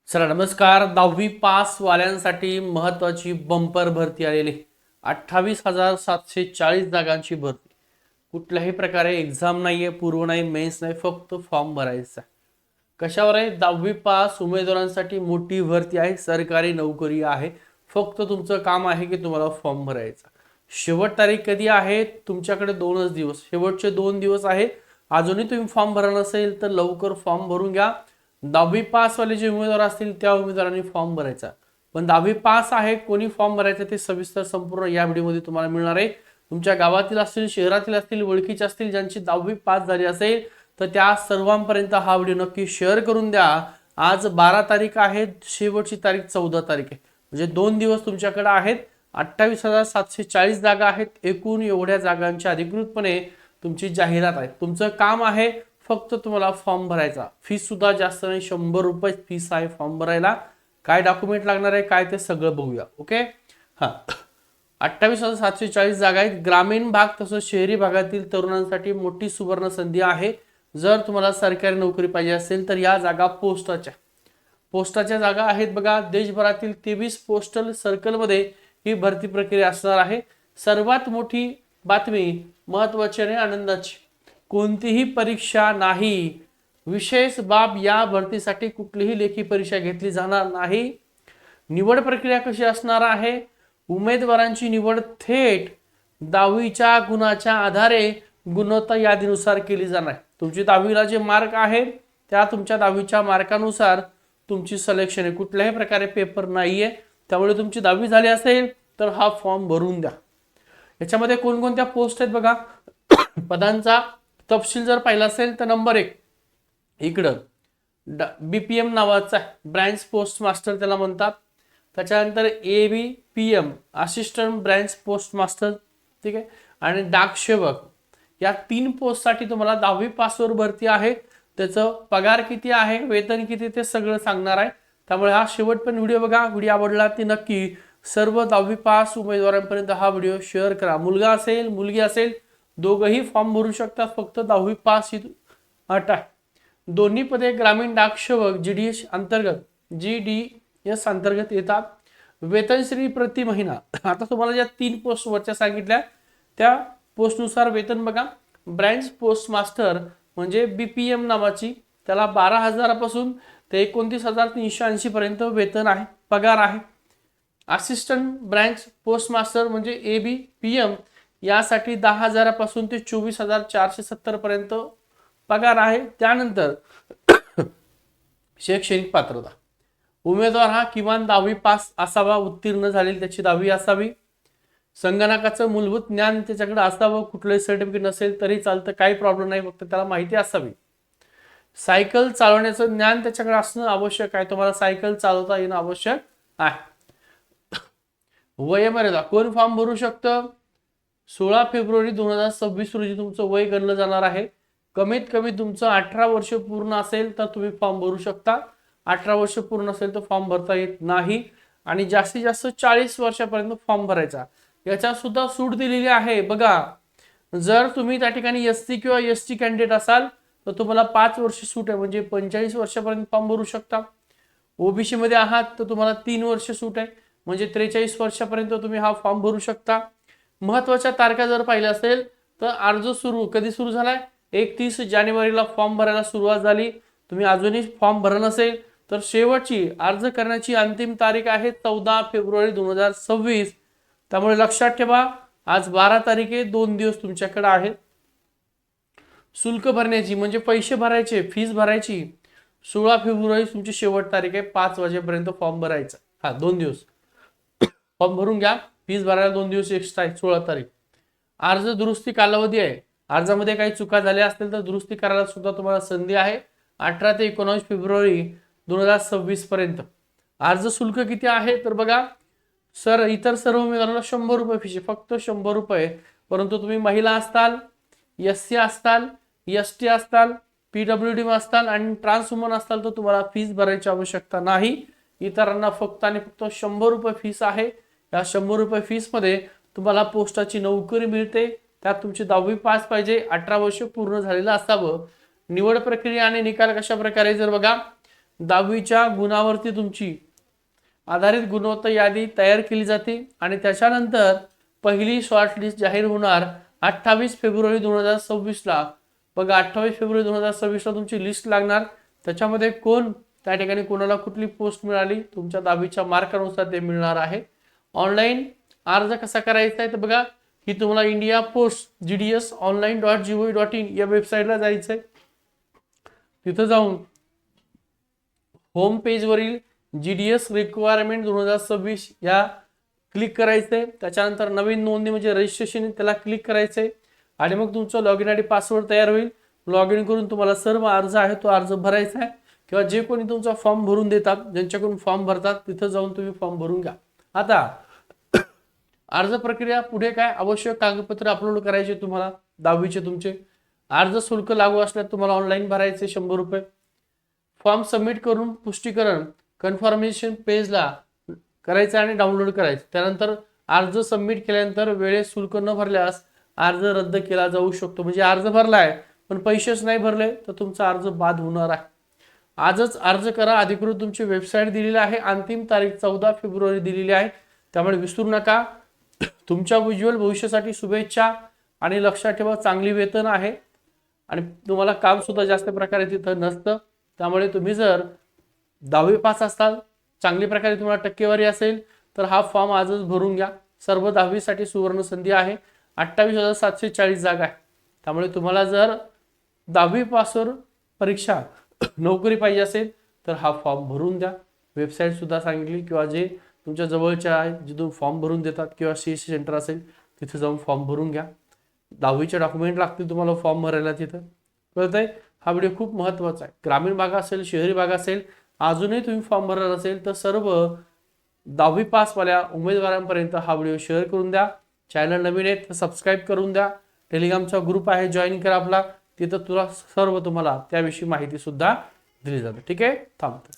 चला नमस्कार. 10वी पास वाल्यांसाठी महत्त्वाची बंपर भरती आलेली 28,740 जागांची भरती. कुठल्याही प्रकारे एक्झाम नाहीये, पूर्व नाही, मेन्स नाही, फक्त फॉर्म भरायचा. कशावर आहे? 10वी पास उमेदवारांसाठी मोठी भरती आहे, सरकारी नोकरी आहे. फक्त तुमचं काम आहे की तुम्हाला फॉर्म भरायचा. शेवट तारीख कधी आहे? तुमच्याकडे 2च दिवस, शेवटचे 2 दिवस आहे. अजूनही तुम्ही फॉर्म भरला नसेल तर लवकर फॉर्म भरून घ्या. 10वी पास वाले जे उमेदवार असतील त्या उमेदवारांनी फॉर्म भरायचा. पण 10वी पास आहे, कोणी फॉर्म भरायचा ते सविस्तर संपूर्ण या व्हिडिओमध्ये तुम्हाला मिळणार आहे. तुमच्या गावातील असतील, शहरातील असतील, ओळखीचे असतील, ज्यांची 10वी पास झाली असेल तर त्या सर्वांपर्यंत हा व्हिडिओ नक्की शेअर करून द्या. आज 12 तारीख आहे, शेवटची तारीख 14 तारीख आहे, म्हणजे 2 दिवस तुमच्याकडे आहेत. 28,740 जागा आहेत. एकूण एवढ्या जागांच्या अधिकृतपणे तुमची जाहिरात आहे. तुमचं काम आहे फक्त तुम्हाला फॉर्म भरायचा. फीस सुद्धा जास्त नाही, 100 रुपये फीस आहे फॉर्म भरायला. काय डॉक्युमेंट लागणार आहे काय ते सगळं बघूया. ओके. हा, 28,740 जागा आहेत. ग्रामीण भाग तसंच शहरी भागातील तरुणांसाठी मोठी सुवर्ण संधी आहे. जर तुम्हाला सरकारी नोकरी पाहिजे असेल तर या जागा पोस्टाच्या जागा आहेत. बघा, देशभरातील 23 पोस्टल सर्कलमध्ये ही भरती प्रक्रिया असणार आहे. सर्वात मोठी बातमी, महत्वाची आणि आनंदाची, कोणतीही परीक्षा नाही. विशेष बाब, या भरतीसाठी कुठलीही लेखी परीक्षा घेतली जाणार नाही. निवड प्रक्रिया कशी असणार आहे? उमेदवारांची निवड थेट 10वीच्या गुणाच्या आधारे गुणवत्ता यादीनुसार केली जाणार. तुमची 10वीला जे मार्क आहे त्या तुमच्या 10वीच्या मार्कानुसार तुमची सिलेक्शन आहे. कुठल्याही प्रकारे पेपर नाहीये. त्यामुळे तुमची 10वी झाली असेल तर हा फॉर्म भरून द्या. याच्यामध्ये कोणकोणत्या पोस्ट आहेत बघा. पदांचा तपशील जर पाहिला असेल तर नंबर 1 इकडं BPM नावाचा ब्रांच पोस्ट मास्टर त्याला म्हणतात. त्याच्यानंतर ABPM assistant branch post master, ठीक आहे, आणि डाक सेवक, या 3 पोस्टसाठी तुम्हाला 10वी पासवर भरती आहे. त्याचं पगार किती आहे, वेतन किती, ते सगळं सांगणार आहे. त्यामुळे हा शेवट पण व्हिडिओ बघा. व्हिडिओ आवडला ती नक्की सर्व 10वी पास उमेदवारांपर्यंत हा व्हिडिओ शेअर करा. मुलगा असेल मुलगी असेल दोघंही फॉर्म भरू शकतात. फक्त 10वी पास ही अट आहे. दोन्ही पदे ग्रामीण डाक सेवक GDS अंतर्गत येतात. वेतनश्री प्रति महिना, आता तुम्हाला ज्या 3 पोस्ट वरच्या सांगितल्या त्या पोस्टनुसार वेतन बघा. ब्रांच पोस्ट मास्टर म्हणजे BPM नावाची, त्याला 12,000 पासून ते 29,380 पर्यंत वेतन आहे, पगार आहे. असिस्टंट ब्रांच पोस्ट मास्टर म्हणजे ABPM, यासाठी 10,000 पासून ते 24,470 पर्यंत पगार आहे. त्यानंतर शैक्षणिक पात्रता, उमेदवार हा किमान 10वी पास असावा, उत्तीर्ण झालेली त्याची 10वी असावी. संगणकाचं मूलभूत ज्ञान त्याच्याकडे असावं. कुठलंही सर्टिफिकेट नसेल तरी चालतं, काही प्रॉब्लेम नाही, फक्त त्याला माहिती असावी. सायकल चालवण्याचं ज्ञान त्याच्याकडे असणं आवश्यक आहे. तुम्हाला सायकल चालवता येणं आवश्यक आहे. वयोमर्यादा, कोण फॉर्म भरू शकतं? 16 फेब्रुवारी 2026 रोजी तुमचं वय गणलं जाणार आहे. कमीत कमी तुमचं 18 वर्ष पूर्ण असेल तर तुम्ही फॉर्म भरू शकता. 18 वर्ष पूर्ण असेल तर फॉर्म भरता येत नाही. आणि जास्तीत जास्त 40 वर्षापर्यंत फॉर्म भरायचा. याच्या सुद्धा सूट दिलेली आहे बघा. जर तुम्ही त्या ठिकाणी SC किंवा ST कॅन्डिडेट असाल तर तुम्हाला 5 वर्ष सूट आहे, म्हणजे 45 वर्षापर्यंत फॉर्म भरू शकता. OBC मध्ये आहात तर तुम्हाला 3 वर्ष सूट आहे, म्हणजे 43 वर्षापर्यंत तुम्ही हा फॉर्म भरू शकता. महत्वाच्या तारखा जर पाहिल्या असेल तर अर्ज कधी सुरू झालाय? 31 जानेवारीला फॉर्म भरायला सुरुवात झाली. तुम्ही अजूनही फॉर्म भरला नसेल तर शेवटची अर्ज करण्याची अंतिम तारीख आहे 14 फेब्रुवारी 2026. त्यामुळे लक्षात ठेवा, आज 12 तारीख आहे, 2 दिवस तुमच्याकडे आहेत. शुल्क भरण्याची म्हणजे पैसे भरायचे, फीस भरायची 16 फेब्रुवारी तुमची शेवट तारीख आहे. 5 वाजेपर्यंत फॉर्म भरायचा. हा, 2 दिवस फॉर्म भरून घ्या. फीस भरायला 2 दिवस एक्स्ट्रा आहे, 16 तारीख. अर्ज दुरुस्ती कालावधी आहे. अर्जामध्ये काही चुका झाल्या असतील तर दुरुस्ती करायला सुद्धा तुम्हाला संधी आहे 18 ते 19 फेब्रुवारी 2026 पर्यंत. अर्ज शुल्क किती आहे तर बघा सर, इतर सर्व उमेदवारांना 100 रुपये फीस, फक्त 100 रुपये. परंतु तुम्ही महिला असताल, SC असताल, ST असताल, PWD असताल आणि ट्रान्स वुमन असताल तर तुम्हाला फीस भरायची आवश्यकता नाही. इतरांना फक्त आणि फक्त 100 रुपये फीस आहे. या 100 रुपये फीस मध्ये तुम्हाला पोस्टाची नोकरी मिळते. त्यात तुमची 10वी पास पाहिजे, 18 वर्ष पूर्ण झालेलं असावं. निवड प्रक्रिया आणि निकाल कशा प्रकारे जर बघा, दहावीच्या गुणावरती तुमची आधारित गुणवत्ता यादी तयार केली जाते आणि त्याच्यानंतर पहिली शॉर्टलिस्ट जाहीर होणार 28 फेब्रुवारी 2026 ला. बघा 28 फेब्रुवारी 2026 ला तुमची लिस्ट लागणार. त्याच्यामध्ये कोण त्या ठिकाणी कोणाला कुठली पोस्ट मिळाली तुमच्या दहावीच्या मार्कानुसार ते मिळणार आहे. ऑनलाईन अर्ज कसा करायचा आहे तर बघा ही तुम्हाला इंडिया पोस्ट gds.online.gov.in या वेबसाईटला जायचं आहे. तिथं जाऊन होम पेजवरील GDS रिक्वायरमेंट 2026 या क्लिक करायचंय. त्याच्यानंतर नवीन नोंदणी म्हणजे रजिस्ट्रेशन त्याला क्लिक करायचंय आणि मग तुमचं लॉगिन आयडी पासवर्ड तयार होईल. लॉगिन करून तुम्हाला सर्व अर्ज आहे तो अर्ज भरायचा आहे किंवा जे कोणी तुमचा फॉर्म भरून देतात ज्यांच्याकडून फॉर्म भरतात तिथं जाऊन तुम्ही फॉर्म भरून घ्या. आता अर्ज प्रक्रिया पुढे काय आवश्यक कागदपत्र अपलोड करायचे तुम्हाला दहावीचे तुमचे. अर्ज शुल्क लागू असल्यास तुम्हाला ऑनलाईन भरायचे 100 रुपये. फॉर्म सबमिट करून पुष्टीकरण कन्फर्मेशन पेजला करायचं आणि डाउनलोड करायचं. त्यानंतर अर्ज सबमिट केल्यानंतर वेळेत शुल्क न भरल्यास अर्ज रद्द केला जाऊ शकतो. म्हणजे अर्ज भरलाय पण पैसेच नाही भरले तर तुमचा अर्ज बाद होणार आहे. आजच अर्ज करा. अधिकृत तुमची वेबसाईट दिलेली आहे. अंतिम तारीख 14 फेब्रुवारी दिलेली आहे. त्यामुळे विसरू नका. तुमच्या उज्ज्वल भविष्यासाठी शुभेच्छा आणि लक्षात ठेवा चांगली वेतन आहे आणि तुम्हाला काम सुद्धा जास्त प्रकारे तिथं नसतं. त्यामुळे तुम्ही जर 10वी पास असाल चांगली प्रकारे तुम्हाला टक्केवारी असेल तर हा फॉर्म आजच भरून घ्या. सर्व 10वी साठी सुवर्ण संधी आहे. 28,740 जागा आहे. त्यामुळे तुम्हाला जर 10वी पासवर परीक्षा नोकरी पाहिजे असेल तर हा फॉर्म भरून द्या. वेबसाईट सुद्धा सांगितली किंवा जे तुमच्या जवळच्या आहे जिथून फॉर्म भरून देतात किंवा CSC सेंटर असेल तिथे जाऊन फॉर्म भरून घ्या. 10वीचे डॉक्युमेंट लागतील तुम्हाला फॉर्म भरायला तिथं. कळतंय. हा व्हिडिओ खूप महत्त्वाचा आहे. ग्रामीण भाग असेल शहरी भाग असेल अजूनही तुम्ही फॉर्म भरणार असेल तर सर्व 10वी पासवाल्या उमेदवारांपर्यंत हा व्हिडिओ शेअर करून द्या. चॅनल नवीन आहे तर सबस्क्राईब करून द्या. टेलिग्रामचा ग्रुप आहे जॉईन करा आपला. तिथं तुला सर्व तुम्हाला त्याविषयी माहिती सुद्धा दिली जाते. ठीक आहे. थांबतो.